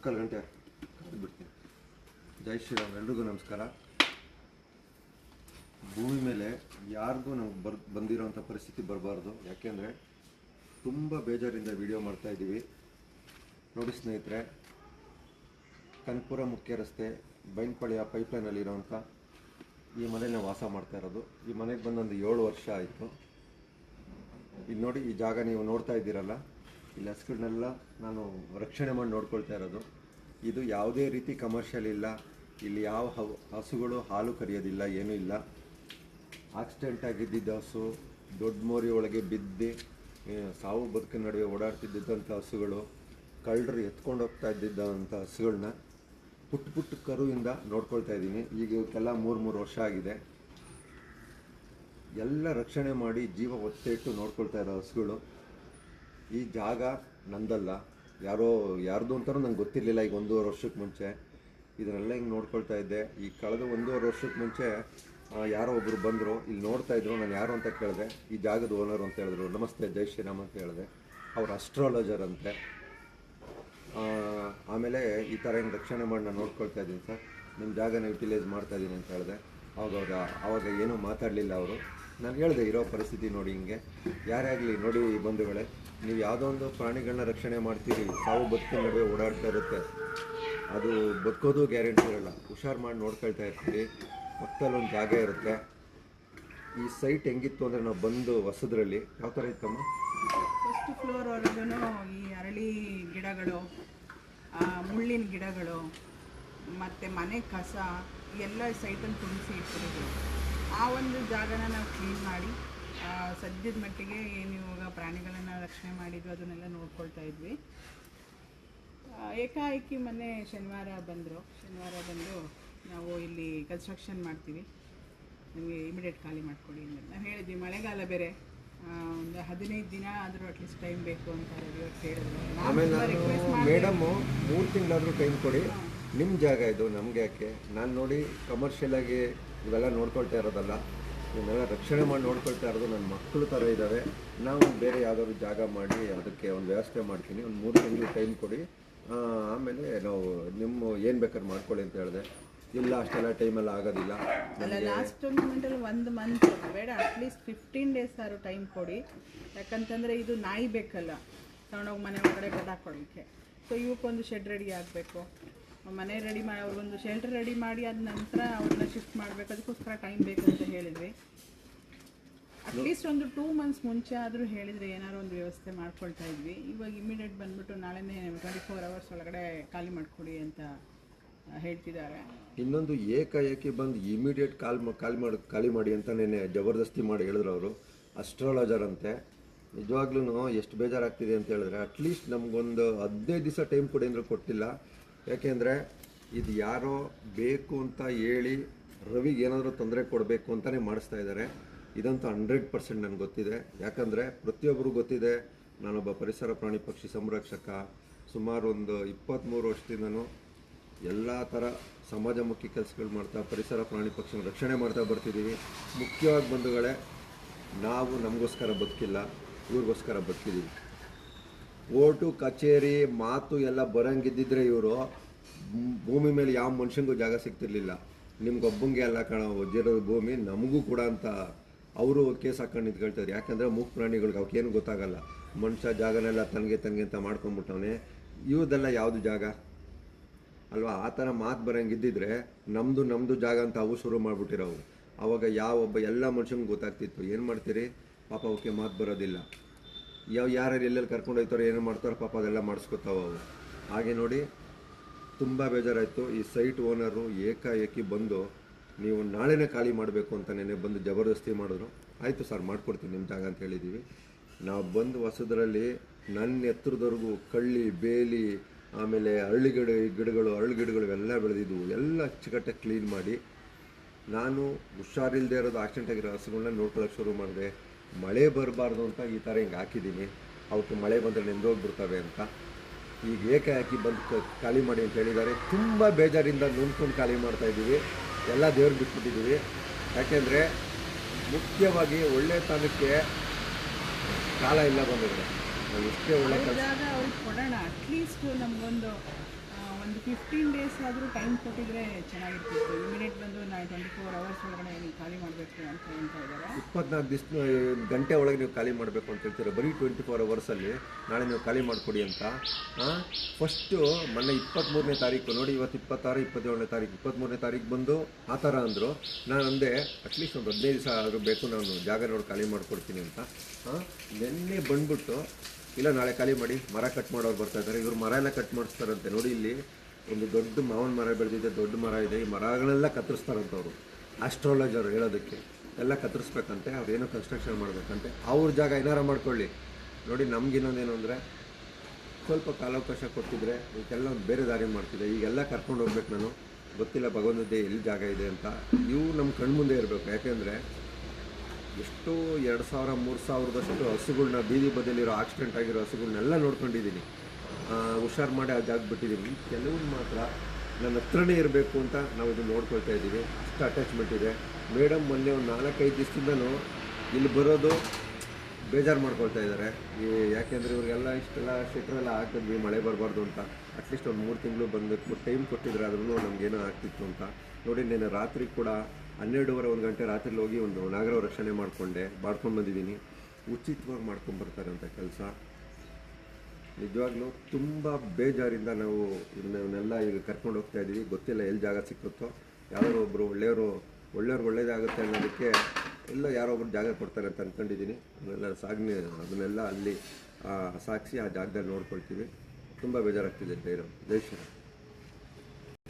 ಮುಕ್ಕಾಲು ಗಂಟೆ ಬಿಡ್ತೀನಿ. ಜೈ ಶ್ರೀರಾಮ್. ಎಲ್ರಿಗೂ ನಮಸ್ಕಾರ. ಭೂಮಿ ಮೇಲೆ ಯಾರಿಗೂ ನಮ್ಗೆ ಬಂದಿರೋಂಥ ಪರಿಸ್ಥಿತಿ ಬರಬಾರ್ದು. ಯಾಕೆಂದರೆ ತುಂಬ ಬೇಜಾರಿಂದ ವಿಡಿಯೋ ಮಾಡ್ತಾಯಿದ್ದೀವಿ. ನೋಡಿ ಸ್ನೇಹಿತರೆ, ಕನಕಪುರ ಮುಖ್ಯ ರಸ್ತೆ ಬೈನ್ಪಾಳ್ಯ ಪೈಪ್ಲೈನಲ್ಲಿರೋಂಥ ಈ ಮನೇಲಿ ನಾವು ವಾಸ ಮಾಡ್ತಾ ಇರೋದು. ಈ ಮನೆಗೆ ಬಂದೊಂದು 7 ವರ್ಷ ಆಯಿತು. ಇಲ್ಲಿ ನೋಡಿ, ಈ ಜಾಗ ನೀವು ನೋಡ್ತಾ ಇದ್ದೀರಲ್ಲ, ಇಲ್ಲಿ ಹಸುಗಳನ್ನೆಲ್ಲ ನಾನು ರಕ್ಷಣೆ ಮಾಡಿ ನೋಡ್ಕೊಳ್ತಾ ಇರೋದು. ಇದು ಯಾವುದೇ ರೀತಿ ಕಮರ್ಷಿಯಲ್ ಇಲ್ಲ. ಇಲ್ಲಿ ಯಾವ ಹಸುಗಳು ಹಾಲು ಕರೆಯೋದಿಲ್ಲ, ಏನೂ ಇಲ್ಲ. ಆಕ್ಸಿಡೆಂಟ್ ಆಗಿದ್ದಿದ್ದ ಹಸು, ದೊಡ್ಡ ಮೋರಿ ಒಳಗೆ ಬಿದ್ದು ಸಾವು ಬದುಕಿನ ನಡುವೆ ಓಡಾಡ್ತಿದ್ದಂಥ ಹಸುಗಳು, ಕಳ್ಳರು ಎತ್ಕೊಂಡು ಹೋಗ್ತಾ ಇದ್ದಿದ್ದಂಥ ಹಸುಗಳನ್ನ ಪುಟ್ಟ ಕರುವಿಂದ ನೋಡ್ಕೊಳ್ತಾ ಇದ್ದೀನಿ. ಈಗ ಇವಕ್ಕೆಲ್ಲ 3 ವರ್ಷ ಆಗಿದೆ. ಎಲ್ಲ ರಕ್ಷಣೆ ಮಾಡಿ ಜೀವ ಒತ್ತೆ ಇಟ್ಟು ನೋಡ್ಕೊಳ್ತಾ ಇರೋ ಹಸುಗಳು. ಈ ಜಾಗ ನಂದಲ್ಲ, ಯಾರ್ದು ಅಂತಾರೂ ನಂಗೆ ಗೊತ್ತಿರಲಿಲ್ಲ. ಈಗ 1.5 ವರ್ಷಕ್ಕೆ ಮುಂಚೆ ಇದನ್ನೆಲ್ಲ ಹಿಂಗೆ ನೋಡ್ಕೊಳ್ತಾ ಇದ್ದೆ. ಈ ಕಳೆದ 1.5 ವರ್ಷಕ್ಕೆ ಮುಂಚೆ ಯಾರೋ ಒಬ್ಬರು ಬಂದರು, ಇಲ್ಲಿ ನೋಡ್ತಾ ಇದ್ರು. ನಾನು ಯಾರು ಅಂತ ಕೇಳಿದೆ. ಈ ಜಾಗದ ಓನರ್ ಅಂತ ಹೇಳಿದ್ರು. ನಮಸ್ತೆ, ಜೈ ಶ್ರೀರಾಮ್ ಅಂತ ಹೇಳಿದೆ. ಅವ್ರು ಅಸ್ಟ್ರಾಲಜರ್ ಅಂತೆ. ಆಮೇಲೆ ಈ ಥರ ಹಿಂಗೆ ರಕ್ಷಣೆ ಮಾಡಿ ನಾನು ನೋಡ್ಕೊಳ್ತಾ ಇದ್ದೀನಿ ಸರ್, ನಿಮ್ಮ ಜಾಗನ ಯುಟಿಲೈಸ್ ಮಾಡ್ತಾಯಿದ್ದೀನಿ ಅಂತ ಹೇಳಿದೆ. ಆವಾಗ ಏನೂ ಮಾತಾಡಲಿಲ್ಲ ಅವರು. ನಾನು ಹೇಳಿದೆ, ಇರೋ ಪರಿಸ್ಥಿತಿ ನೋಡಿ, ಹಿಂಗೆ ಯಾರೇ ಆಗಲಿ ನೋಡಿ ಬಂಧುಗಳೇ, ನೀವು ಯಾವುದೋ ಒಂದು ಪ್ರಾಣಿಗಳನ್ನ ರಕ್ಷಣೆ ಮಾಡ್ತೀರಿ, ಸಾವು ಬದುಕಿನ ನಡುವೆ ಓಡಾಡ್ತಾ ಇರುತ್ತೆ. ಅದು ಬದುಕೋದು ಗ್ಯಾರಂಟಿ ಇರೋಲ್ಲ. ಹುಷಾರು ಮಾಡಿ ನೋಡ್ಕೊಳ್ತಾ ಇರ್ತೀರಿ. ಪಕ್ಕದಲ್ಲೊಂದು ಜಾಗ ಇರುತ್ತೆ. ಈ ಸೈಟ್ ಹೆಂಗಿತ್ತು ಅಂದರೆ, ನಾವು ಬಂದು ಹೊಸದ್ರಲ್ಲಿ ಯಾವ ಥರ ಇತ್ತಮ್ಮ, ಫಸ್ಟ್ ಫ್ಲೋರ್ವರೆಗೂ ಈ ಅರಳಿ ಗಿಡಗಳು, ಮುಳ್ಳಿನ ಗಿಡಗಳು ಮತ್ತು ಮನೆ ಕಸ ಎಲ್ಲ ಸೈಟಲ್ಲಿ ತುಂಬಿಸಿ ಇಟ್ಟಿರೋದು. ಆ ಒಂದು ಜಾಗನ ನಾವು ಕ್ಲೀನ್ ಮಾಡಿ ಸದ್ಯದ ಮಟ್ಟಿಗೆ ಏನು ಇವಾಗ ಪ್ರಾಣಿಗಳನ್ನು ರಕ್ಷಣೆ ಮಾಡಿದ್ವಿ ಅದನ್ನೆಲ್ಲ ನೋಡ್ಕೊಳ್ತಾ ಇದ್ವಿ. ಏಕಾಏಕಿ ಮೊನ್ನೆ ಶನಿವಾರ ಬಂದು ನಾವು ಇಲ್ಲಿ ಕನ್ಸ್ಟ್ರಕ್ಷನ್ ಮಾಡ್ತೀವಿ, ನಮಗೆ ಇಮಿಡಿಯೇಟ್ ಖಾಲಿ ಮಾಡಿಕೊಡಿ ಅಂತ ನಾವು ಹೇಳಿದ್ವಿ. ಮಳೆಗಾಲ ಬೇರೆ, ಒಂದು 15 ದಿನ ಆದರೂ ಅಟ್ಲೀಸ್ಟ್ ಟೈಮ್ ಬೇಕು ಅಂತ ಹೇಳಿದ್ರು. ಆಮೇಲೆ ನಾನು ಮೇಡಮ್ಮು 3 ತಿಂಗಳಾದರೂ ಟೈಮ್ ಕೊಡಿ, ನಿಮ್ಮ ಜಾಗ ಇದು, ನಮಗೆ ಯಾಕೆ? ನಾನು ನೋಡಿ ಕಮರ್ಷಿಯಲಾಗಿ ಇವೆಲ್ಲ ನೋಡ್ಕೊಳ್ತಾ ಇರೋದಲ್ಲ, ಇವನ್ನೆಲ್ಲ ರಕ್ಷಣೆ ಮಾಡಿ ನೋಡ್ಕೊಳ್ತಾ ಇರೋದು. ನನ್ನ ಮಕ್ಕಳು ಥರ ಇದ್ದಾವೆ. ನಾವು ಬೇರೆ ಯಾವುದಾದ್ರು ಜಾಗ ಮಾಡಿ ಅದಕ್ಕೆ ಒಂದು ವ್ಯವಸ್ಥೆ ಮಾಡ್ತೀನಿ. ಒಂದು 3 ತಿಂಗಳು ಟೈಮ್ ಕೊಡಿ, ಆಮೇಲೆ ನಾವು ನಿಮ್ಮ ಏನು ಬೇಕಾದ್ರೆ ಮಾಡ್ಕೊಳ್ಳಿ ಅಂತ ಹೇಳಿದೆ. ಇಲ್ಲ, ಅಷ್ಟೆಲ್ಲ ಟೈಮೆಲ್ಲ ಆಗೋದಿಲ್ಲ. ಅಲ್ಲ, ಲಾಸ್ಟ್ ಮೂಮೆಂಟಲ್ಲಿ 1 ಮಂತ್ ಬೇಡ, ಅಟ್ಲೀಸ್ಟ್ 15 ಡೇಸ್ ಆದರೂ ಟೈಮ್ ಕೊಡಿ. ಯಾಕಂತಂದರೆ ಇದು ನಾಯಿ ಬೇಕಲ್ಲ ತಗೊಂಡೋಗಿ ಮನೆ ಒಳಗಡೆ ಕಟ್ಟಾಕೊಳ್ಳಿಕ್ಕೆ. ಸೊ ಇವಕ್ಕೊಂದು ಶೆಡ್ ರೆಡಿ ಆಗಬೇಕು, ಮನೆ ರೆಡಿ ಮಾಡಿ ಅವ್ರಿಗೊಂದು ಶೆಲ್ಟರ್ ರೆಡಿ ಮಾಡಿ ಅದ ನಂತರ ಅವ್ರನ್ನ ಶಿಫ್ಟ್ ಮಾಡಬೇಕು. ಅದಕ್ಕೋಸ್ಕರ ಟೈಮ್ ಬೇಕು ಅಂತ ಹೇಳಿದ್ವಿ. ಅಟ್ಲೀಸ್ಟ್ ಒಂದು 2 ಮಂತ್ಸ್ ಮುಂಚೆ ಆದರೂ ಹೇಳಿದರೆ ಏನಾದ್ರು ಒಂದು ವ್ಯವಸ್ಥೆ ಮಾಡ್ಕೊಳ್ತಾ ಇದ್ವಿ. ಇವಾಗ ಇಮಿಡಿಯೇಟ್ ಬಂದುಬಿಟ್ಟು ನಾಳೆನೇ 24 ಅವರ್ಸ್ ಒಳಗಡೆ ಖಾಲಿ ಮಾಡಿಕೊಡಿ ಅಂತ ಹೇಳ್ತಿದ್ದಾರೆ. ಇನ್ನೊಂದು ಏಕಾಏಕಿ ಬಂದು ಇಮಿಡಿಯೇಟ್ ಖಾಲಿ ಮಾಡಿ ಅಂತ ನೆನೆ ಜಬರ್ದಸ್ತಿ ಮಾಡಿ ಹೇಳಿದ್ರು ಅವರು. ಅಸ್ಟ್ರಾಲಜರ್ ಅಂತೆ. ನಿಜವಾಗ್ಲೂ ಎಷ್ಟು ಬೇಜಾರಾಗ್ತಿದೆ ಅಂತ ಹೇಳಿದ್ರೆ, ಅಟ್ಲೀಸ್ಟ್ ನಮಗೊಂದು 15 ದಿವಸ ಟೈಮ್ ಕೊಡಿ ಅಂದರೆ ಕೊಟ್ಟಿಲ್ಲ. ಯಾಕೆಂದರೆ ಇದು ಯಾರೋ ಬೇಕು ಅಂತ ಹೇಳಿ ರವಿಗೆ ಏನಾದರೂ ತೊಂದರೆ ಕೊಡಬೇಕು ಅಂತಲೇ ಮಾಡಿಸ್ತಾ ಇದ್ದಾರೆ. ಇದಂತೂ 100% ನನಗೆ ಗೊತ್ತಿದೆ. ಯಾಕಂದರೆ ಪ್ರತಿಯೊಬ್ಬರು ಗೊತ್ತಿದೆ, ನಾನೊಬ್ಬ ಪರಿಸರ ಪ್ರಾಣಿ ಪಕ್ಷಿ ಸಂರಕ್ಷಕ. ಸುಮಾರು ಒಂದು 23 ವರ್ಷದಿಂದನೂ ಎಲ್ಲ ಥರ ಸಮಾಜಮುಖಿ ಕೆಲಸಗಳು ಮಾಡ್ತಾ ಪರಿಸರ ಪ್ರಾಣಿ ಪಕ್ಷಿನ ರಕ್ಷಣೆ ಮಾಡ್ತಾ ಬರ್ತಿದ್ದೀವಿ. ಮುಖ್ಯವಾಗಿ ಬಂಧುಗಳೇ, ನಾವು ನಮಗೋಸ್ಕರ ಬದುಕಿಲ್ಲ, ಇವ್ರಿಗೋಸ್ಕರ ಬದುಕಿದ್ದೀವಿ. ಓಟು ಕಚೇರಿ ಮಾತು ಎಲ್ಲ ಬರೋಂಗಿದ್ದಿದ್ರೆ ಇವರು ಭೂಮಿ ಮೇಲೆ ಯಾವ ಮನುಷ್ಯನಿಗೂ ಜಾಗ ಸಿಗ್ತಿರ್ಲಿಲ್ಲ. ನಿಮ್ಗೊಬ್ಬಂಗೆ ಎಲ್ಲ ಒಜ್ಜಿರೋದು ಭೂಮಿ, ನಮಗೂ ಕೂಡ ಅಂತ ಅವರು ಕೇಸ್ ಹಾಕೊಂಡು ನಿಂತ್ಕೊಳ್ತಾರೆ. ಯಾಕಂದರೆ ಮೂಕ್ ಪ್ರಾಣಿಗಳಿಗೆ ಅವಕ್ಕೇನು ಗೊತ್ತಾಗಲ್ಲ. ಮನುಷ್ಯ ಜಾಗನೆಲ್ಲ ತನಗೆ ಅಂತ ಮಾಡ್ಕೊಂಬಿಟ್ಟವನೇ. ಇವ್ರದೆಲ್ಲ ಯಾವುದು ಜಾಗ ಅಲ್ವಾ? ಆ ಥರ ಮಾತು ಬರೋಂಗಿದ್ದಿದ್ರೆ ನಮ್ಮದು ಜಾಗ ಅಂತ ಅವು ಶುರು ಮಾಡಿಬಿಟ್ಟಿರೋವು. ಆವಾಗ ಎಲ್ಲ ಮನುಷ್ಯನಿಗೆ ಗೊತ್ತಾಗ್ತಿತ್ತು. ಏನು ಮಾಡ್ತೀರಿ ಪಾಪ, ಅವಕ್ಕೆ ಮಾತು ಬರೋದಿಲ್ಲ. ಯಾರು ಎಲ್ಲೆಲ್ಲಿ ಕರ್ಕೊಂಡು ಹೋಗ್ತಾರೋ ಏನೋ ಮಾಡ್ತಾರೋ ಪಾಪ, ಅದೆಲ್ಲ ಮಾಡಿಸ್ಕೊತಾವ ಅವು. ಹಾಗೆ ನೋಡಿ, ತುಂಬ ಬೇಜಾರಾಯಿತು. ಈ ಸೈಟ್ ಓನರು ಏಕಾಏಕಿ ಬಂದು ನೀವು ನಾಳೆನೇ ಖಾಲಿ ಮಾಡಬೇಕು ಅಂತ ನೆನೆ ಬಂದು ಜಬರ್ದಸ್ತಿ ಮಾಡಿದ್ರು. ಆಯಿತು ಸರ್, ಮಾಡಿಕೊಡ್ತೀನಿ ನಿಮ್ಮ ಜಾಗ ಅಂತ ಹೇಳಿದ್ದೀವಿ. ನಾವು ಬಂದು ಹೊಸದ್ರಲ್ಲಿ ನನ್ನ ಎತ್ತರದವರೆಗೂ ಕಳ್ಳಿ ಬೇಲಿ, ಆಮೇಲೆ ಅರಳಿ ಗಿಡಗಳು ಎಲ್ಲ ಬೆಳೆದಿದ್ವು. ಎಲ್ಲ ಅಚ್ಚುಕಟ್ಟಾಗಿ ಕ್ಲೀನ್ ಮಾಡಿ, ನಾನು ಹುಷಾರಿಲ್ಲದೆ ಇರೋದು ಆಕ್ಸಿಡೆಂಟ್ ಆಗಿರೋ ಹಸುಗಳನ್ನ ನೋಡ್ಕೊಳ್ಳೋಕೆ ಶುರು ಮಾಡಿದೆ. ಮಳೆ ಬರಬಾರ್ದು ಅಂತ ಈ ಥರ ಹಿಂಗೆ ಹಾಕಿದ್ದೀನಿ. ಅವಕ್ಕೆ ಮಳೆ ಬಂದರೆ ನೆಂದೋಗ್ಬಿಡ್ತವೆ ಅಂತ. ಈಗ ಏಕಾಏಕಿ ಬಂದು ಖಾಲಿ ಮಾಡಿ ಅಂತ ಹೇಳಿದ್ದಾರೆ. ತುಂಬ ಬೇಜಾರಿಂದ ನುಂಗ್ಕೊಂಡು ಖಾಲಿ ಮಾಡ್ತಾಯಿದ್ದೀವಿ. ಎಲ್ಲ ದೇವ್ರಿಗೆ ಬಿಟ್ಬಿಟ್ಟಿದ್ದೀವಿ. ಯಾಕೆಂದರೆ ಮುಖ್ಯವಾಗಿ ಒಳ್ಳೆತನಕ್ಕೆ ಕಾಲ ಇಲ್ಲ ಬಂದಿದೆ. ನಾವು ಎಷ್ಟೇ ಒಳ್ಳೆ ಜಾಗ ಅವ್ರಿಗೆ ಕೊಡೋಣ, ಅಟ್ಲೀಸ್ಟ್ ನಮಗೊಂದು ಒಂದು 15 ಡೇಸ್ ಆದರೂ ಟೈಮ್ ಕೊಟ್ಟಿದ್ರೆ ಚೆನ್ನಾಗಿರ್ತಿತ್ತು. ಇಮಿಡಿಯೇಟ್ ಬಂದು 24 ಅವರ್ಸ್ ಒಳಗಡೆ ನೀವು ಖಾಲಿ ಮಾಡಬೇಕು ಅಂತ ಹೇಳ್ತಾ ಇದ್ದಾರೆ. 24 ಗಂಟೆ ಒಳಗೆ ನೀವು ಖಾಲಿ ಮಾಡಬೇಕು ಅಂತ ಹೇಳ್ತೀರಾ. ಬರೀ 24 ಅವರ್ಸಲ್ಲಿ ನಾಳೆ ನೀವು ಖಾಲಿ ಮಾಡಿಕೊಡಿ ಅಂತ. ಫಸ್ಟು ಮೊನ್ನೆ 23ನೇ ತಾರೀಕು ನೋಡಿ, ಇವತ್ತು 26, 27ನೇ ತಾರೀಕು, 23ನೇ ತಾರೀಕು ಬಂದು ಆ ಥರ ಅಂದರು. ನಾನು ಅಂದೆ ಅಟ್ಲೀಸ್ಟ್ ಒಂದು 15 ದಿವಸ ಆದರೂ ಬೇಕು, ನಾನು ಜಾಗ ನೋಡಿ ಖಾಲಿ ಮಾಡಿಕೊಡ್ತೀನಿ ಅಂತ. ನಿನ್ನೆ ಬಂದ್ಬಿಟ್ಟು ಇಲ್ಲ ನಾಳೆ ಖಾಲಿ ಮಾಡಿ, ಮರ ಕಟ್ ಮಾಡೋರು ಬರ್ತಾ ಇದ್ದಾರೆ. ಇವರು ಮರ ಎಲ್ಲ ಕಟ್ ಮಾಡಿಸ್ತಾರಂತೆ. ನೋಡಿ ಇಲ್ಲಿ ಒಂದು ದೊಡ್ಡ ಮಾವಿನ ಮರ ಬೆಳೆದಿದೆ, ದೊಡ್ಡ ಮರ ಇದೆ. ಈ ಮರಗಳೆಲ್ಲ ಕತ್ತರಿಸ್ತಾರಂತವ್ರು. ಆಸ್ಟ್ರಾಲಜರ್ ಹೇಳೋದಕ್ಕೆ ಎಲ್ಲ ಕತ್ತರಿಸ್ಬೇಕಂತೆ. ಅವ್ರೇನೋ ಕನ್ಸ್ಟ್ರಕ್ಷನ್ ಮಾಡಬೇಕಂತೆ. ಅವ್ರ ಜಾಗ ಏನಾರ ಮಾಡ್ಕೊಳ್ಳಿ. ನೋಡಿ ನಮ್ಗಿನ್ನೊಂದೇನು ಅಂದರೆ ಸ್ವಲ್ಪ ಕಾಲಾವಕಾಶ ಕೊಟ್ಟಿದ್ರೆ ಇದಕ್ಕೆಲ್ಲ ಒಂದು ಬೇರೆ ದಾರಿ ಮಾಡ್ತಿದ್ದೆ. ಈಗೆಲ್ಲ ಕರ್ಕೊಂಡು ಹೋಗ್ಬೇಕು ನಾನು, ಗೊತ್ತಿಲ್ಲ ಭಗವಂತದ್ದೇ ಎಲ್ಲಿ ಜಾಗ ಇದೆ ಅಂತ. ಇವು ನಮ್ಮ ಕಣ್ಮುಂದೆ ಇರಬೇಕು. ಯಾಕೆಂದರೆ ಎಷ್ಟು 2000, 3000ದಷ್ಟು ಹಸುಗಳ್ನ, ಬೀದಿ ಬದಿಯಲ್ಲಿರೋ ಆಕ್ಸಿಡೆಂಟ್ ಆಗಿರೋ ಹಸುಗಳ್ನೆಲ್ಲ ನೋಡ್ಕೊಂಡಿದ್ದೀನಿ. ಹುಷಾರು ಮಾಡಿ ಆ ಜಾಗ ಬಿಟ್ಟಿದ್ದೀನಿ. ಕೆಲವ್ರು ಮಾತ್ರ ನನ್ನ ಹತ್ರನೇ ಇರಬೇಕು ಅಂತ ನಾವು ಇದನ್ನು ನೋಡ್ಕೊಳ್ತಾ ಇದ್ದೀವಿ. ಅಷ್ಟು ಅಟ್ಯಾಚ್ಮೆಂಟ್ ಇದೆ. ಮೇಡಮ್ ಮೊನ್ನೆ ಒಂದು 4-5 ದಿವಸದಿಂದನೂ ಇಲ್ಲಿ ಬರೋದು ಬೇಜಾರು ಮಾಡ್ಕೊಳ್ತಾ ಇದ್ದಾರೆ. ಯಾಕೆಂದರೆ ಇವ್ರಿಗೆಲ್ಲ ಇಷ್ಟೆಲ್ಲ ಶೆಟ್ರೆಲ್ಲ ಹಾಕಿದ್ವಿ ಮಳೆ ಬರಬಾರ್ದು ಅಂತ. ಅಟ್ಲೀಸ್ಟ್ ಒಂದು 3 ತಿಂಗಳು ಬಂದು ಟೈಮ್ ಕೊಟ್ಟಿದ್ರೆ ಆದ್ರೂ ನಮಗೇನೋ ಆಗ್ತಿತ್ತು ಅಂತ. ನೋಡಿ నేను ರಾತ್ರಿ ಕೂಡ 12:30, 1 ಗಂಟೆ ರಾತ್ರಿ ಹೋಗಿ ಒಂದು ನಾಗರ ರಕ್ಷಣೆ ಮಾಡ್ಕೊಂಡು ಬಂದಿದ್ದೀನಿ. ಉಚಿತವಾಗಿ ಮಾಡ್ಕೊಂಡ್ಬರ್ತಾರೆ ಅಂತ ಕೆಲಸ. ನಿಜವಾಗ್ಲೂ ತುಂಬ ಬೇಜಾರಿಂದ ನಾವು ಇವನ್ನೆಲ್ಲ ಈಗ ಕರ್ಕೊಂಡು ಹೋಗ್ತಾ ಇದ್ದೀವಿ. ಗೊತ್ತಿಲ್ಲ ಎಲ್ಲಿ ಜಾಗ ಸಿಕ್ಕುತ್ತೋ. ಯಾರೋ ಒಬ್ಬರು ಒಳ್ಳೆಯವ್ರಿಗೆ ಒಳ್ಳೇದಾಗುತ್ತೆ ಅನ್ನೋದಕ್ಕೆ ಎಲ್ಲ ಯಾರೋ ಒಬ್ರು ಜಾಗ ಕೊಡ್ತಾರೆ ಅಂತ ಅಂದ್ಕೊಂಡಿದ್ದೀನಿ. ಅದನ್ನೆಲ್ಲ ಅಲ್ಲಿ ಸಾಗಿಸಿ ಆ ಜಾಗದಲ್ಲಿ ನೋಡ್ಕೊಳ್ತೀವಿ. ತುಂಬ ಬೇಜಾರಾಗ್ತಿದೆ. ಜೈ ಶ್ರೀರಾಮ್.